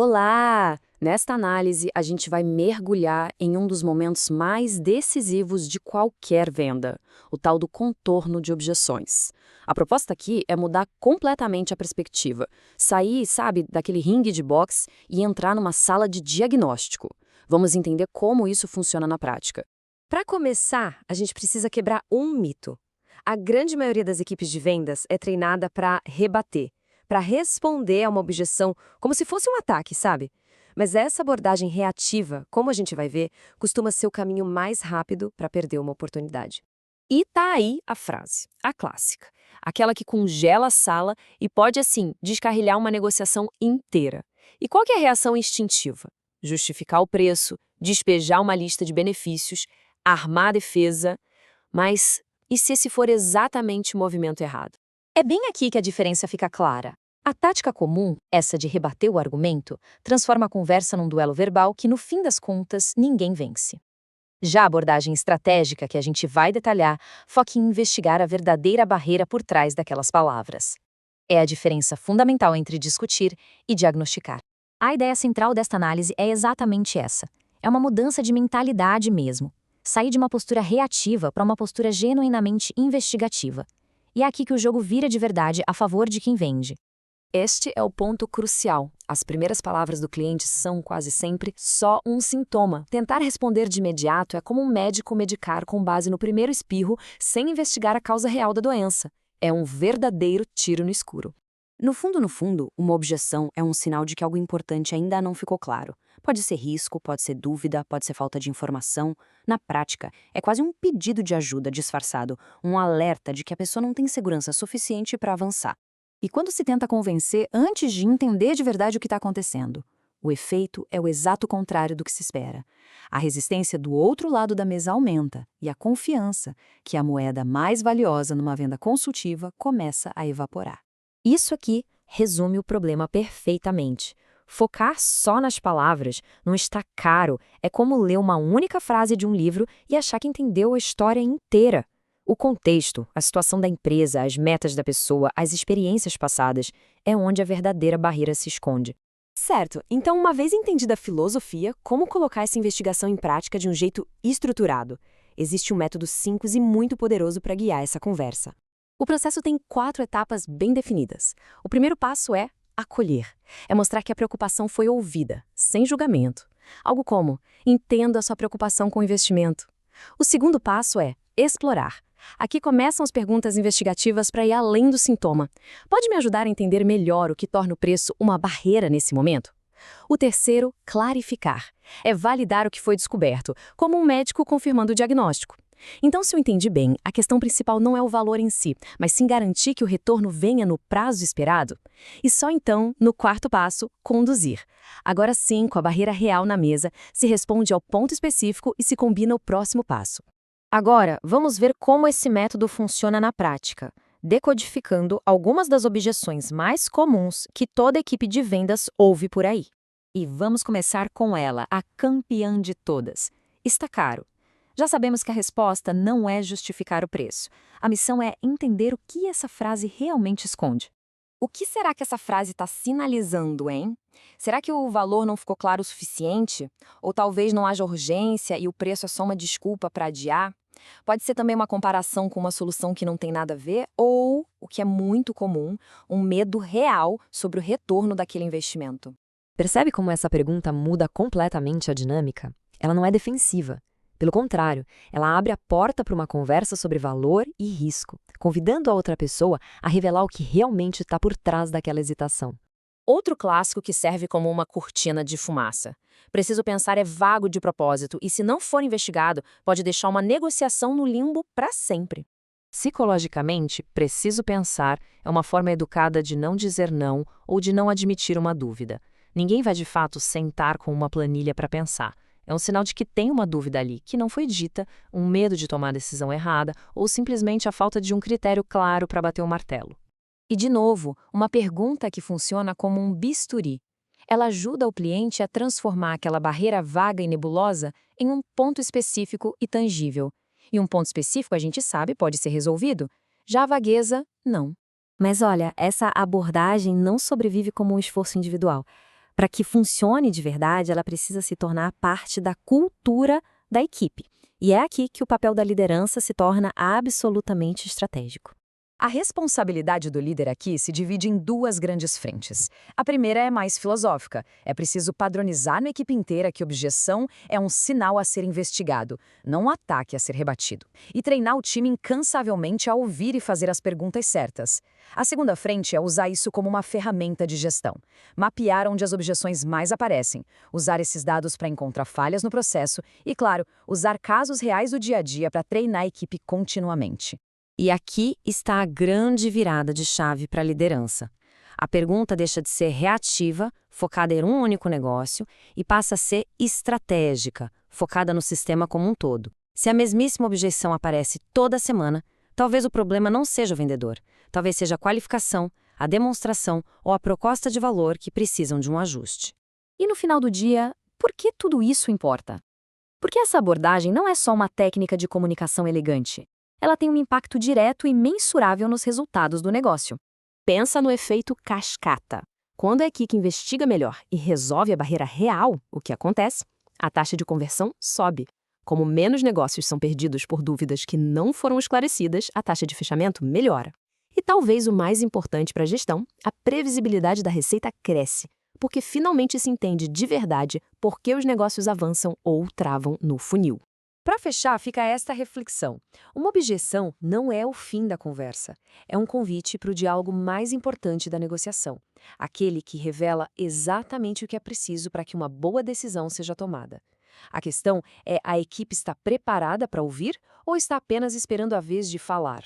Olá! Nesta análise, a gente vai mergulhar em um dos momentos mais decisivos de qualquer venda, o tal do contorno de objeções. A proposta aqui é mudar completamente a perspectiva, sair, sabe, daquele ringue de boxe e entrar numa sala de diagnóstico. Vamos entender como isso funciona na prática. Para começar, a gente precisa quebrar um mito. A grande maioria das equipes de vendas é treinada para rebater, para responder a uma objeção como se fosse um ataque, sabe? Mas essa abordagem reativa, como a gente vai ver, costuma ser o caminho mais rápido para perder uma oportunidade. E tá aí a frase, a clássica, aquela que congela a sala e pode, assim, descarrilhar uma negociação inteira. E qual que é a reação instintiva? Justificar o preço, despejar uma lista de benefícios, armar a defesa, mas e se esse for exatamente o movimento errado? É bem aqui que a diferença fica clara. A tática comum, essa de rebater o argumento, transforma a conversa num duelo verbal que, no fim das contas, ninguém vence. Já a abordagem estratégica, que a gente vai detalhar, foca em investigar a verdadeira barreira por trás daquelas palavras. É a diferença fundamental entre discutir e diagnosticar. A ideia central desta análise é exatamente essa. É uma mudança de mentalidade mesmo. Sair de uma postura reativa para uma postura genuinamente investigativa. E é aqui que o jogo vira de verdade a favor de quem vende. Este é o ponto crucial. As primeiras palavras do cliente são, quase sempre, só um sintoma. Tentar responder de imediato é como um médico medicar com base no primeiro espirro, sem investigar a causa real da doença. É um verdadeiro tiro no escuro. No fundo, uma objeção é um sinal de que algo importante ainda não ficou claro. Pode ser risco, pode ser dúvida, pode ser falta de informação. Na prática, é quase um pedido de ajuda disfarçado, um alerta de que a pessoa não tem segurança suficiente para avançar. E quando se tenta convencer antes de entender de verdade o que está acontecendo? O efeito é o exato contrário do que se espera. A resistência do outro lado da mesa aumenta e a confiança, que é a moeda mais valiosa numa venda consultiva, começa a evaporar. Isso aqui resume o problema perfeitamente. Focar só nas palavras não está caro, é como ler uma única frase de um livro e achar que entendeu a história inteira. O contexto, a situação da empresa, as metas da pessoa, as experiências passadas, é onde a verdadeira barreira se esconde. Certo, então uma vez entendida a filosofia, como colocar essa investigação em prática de um jeito estruturado? Existe um método simples e muito poderoso para guiar essa conversa. O processo tem 4 etapas bem definidas. O primeiro passo é acolher. É mostrar que a preocupação foi ouvida, sem julgamento. Algo como, entendo a sua preocupação com o investimento. O segundo passo é explorar. Aqui começam as perguntas investigativas para ir além do sintoma. Pode me ajudar a entender melhor o que torna o preço uma barreira nesse momento? O terceiro, clarificar. É validar o que foi descoberto, como um médico confirmando o diagnóstico. Então, se eu entendi bem, a questão principal não é o valor em si, mas sim garantir que o retorno venha no prazo esperado. E só então, no quarto passo, conduzir. Agora sim, com a barreira real na mesa, se responde ao ponto específico e se combina o próximo passo. Agora, vamos ver como esse método funciona na prática, decodificando algumas das objeções mais comuns que toda equipe de vendas ouve por aí. E vamos começar com ela, a campeã de todas. Está caro. Já sabemos que a resposta não é justificar o preço. A missão é entender o que essa frase realmente esconde. O que será que essa frase está sinalizando, hein? Será que o valor não ficou claro o suficiente? Ou talvez não haja urgência e o preço é só uma desculpa para adiar? Pode ser também uma comparação com uma solução que não tem nada a ver, ou, o que é muito comum, um medo real sobre o retorno daquele investimento. Percebe como essa pergunta muda completamente a dinâmica? Ela não é defensiva. Pelo contrário, ela abre a porta para uma conversa sobre valor e risco, convidando a outra pessoa a revelar o que realmente está por trás daquela hesitação. Outro clássico que serve como uma cortina de fumaça. Preciso pensar é vago de propósito e, se não for investigado, pode deixar uma negociação no limbo para sempre. Psicologicamente, preciso pensar é uma forma educada de não dizer não ou de não admitir uma dúvida. Ninguém vai de fato sentar com uma planilha para pensar. É um sinal de que tem uma dúvida ali, que não foi dita, um medo de tomar a decisão errada ou simplesmente a falta de um critério claro para bater o martelo. E, de novo, uma pergunta que funciona como um bisturi. Ela ajuda o cliente a transformar aquela barreira vaga e nebulosa em um ponto específico e tangível. E um ponto específico, a gente sabe, pode ser resolvido. Já a vagueza, não. Mas olha, essa abordagem não sobrevive como um esforço individual. Para que funcione de verdade, ela precisa se tornar parte da cultura da equipe. E é aqui que o papel da liderança se torna absolutamente estratégico. A responsabilidade do líder aqui se divide em duas grandes frentes. A primeira é mais filosófica. É preciso padronizar na equipe inteira que objeção é um sinal a ser investigado, não um ataque a ser rebatido. E treinar o time incansavelmente a ouvir e fazer as perguntas certas. A segunda frente é usar isso como uma ferramenta de gestão. Mapear onde as objeções mais aparecem, usar esses dados para encontrar falhas no processo e, claro, usar casos reais do dia a dia para treinar a equipe continuamente. E aqui está a grande virada de chave para a liderança. A pergunta deixa de ser reativa, focada em um único negócio, e passa a ser estratégica, focada no sistema como um todo. Se a mesmíssima objeção aparece toda semana, talvez o problema não seja o vendedor, talvez seja a qualificação, a demonstração ou a proposta de valor que precisam de um ajuste. E no final do dia, por que tudo isso importa? Porque essa abordagem não é só uma técnica de comunicação elegante. Ela tem um impacto direto e mensurável nos resultados do negócio. Pensa no efeito cascata. Quando a equipe investiga melhor e resolve a barreira real, o que acontece? A taxa de conversão sobe. Como menos negócios são perdidos por dúvidas que não foram esclarecidas, a taxa de fechamento melhora. E talvez o mais importante para a gestão, a previsibilidade da receita cresce, porque finalmente se entende de verdade por que os negócios avançam ou travam no funil. Para fechar, fica esta reflexão. Uma objeção não é o fim da conversa. É um convite para o diálogo mais importante da negociação. Aquele que revela exatamente o que é preciso para que uma boa decisão seja tomada. A questão é: a equipe está preparada para ouvir ou está apenas esperando a vez de falar?